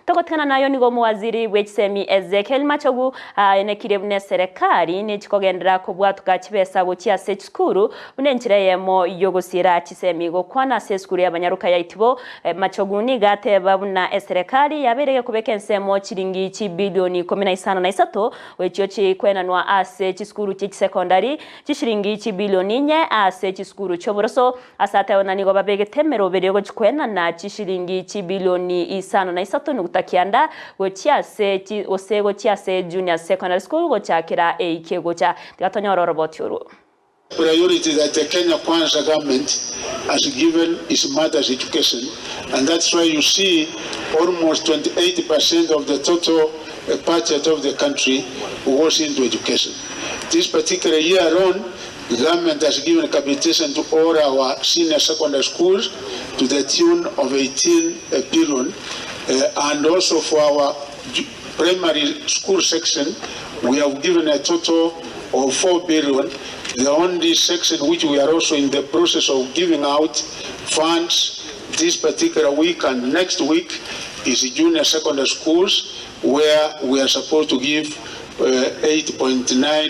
Tokotkana nayo nigo Waziri w'ekisemi Ezekiel Machogu enekire bune serikali nikikogendera kubwatuka Pesa gokia sekuru bunenchireyemo yogosira kisemi gokwana sekuru y'abanyaruka yaitibo Machogu ni gateba buna serikali yabereye kubeka ensemo chiringi bilioni 15 wekyo chikwenanwa ase chiskuru cy'sekondari chishiringi bilioni 4 ase chiskuru cy'oboroso asate onanigo babege temero berego chikwenana chishiringi bilioni 5 nugutakianda gochiase osego chiase junior secondary school gochakira eikego cha gatonyoro robot yoro. Priority that the Kenya Kwanza government has given is mother's education, and that's why you see almost 28% of the total budget of the country goes into education. This particular year alone, the government has given capitation to all our senior secondary schools to the tune of 18 billion, and also for our primary school section, we have given a total of 4 billion. The only section which we are also in the process of giving out funds this particular week and next week is junior secondary schools, where we are supposed to give 8.9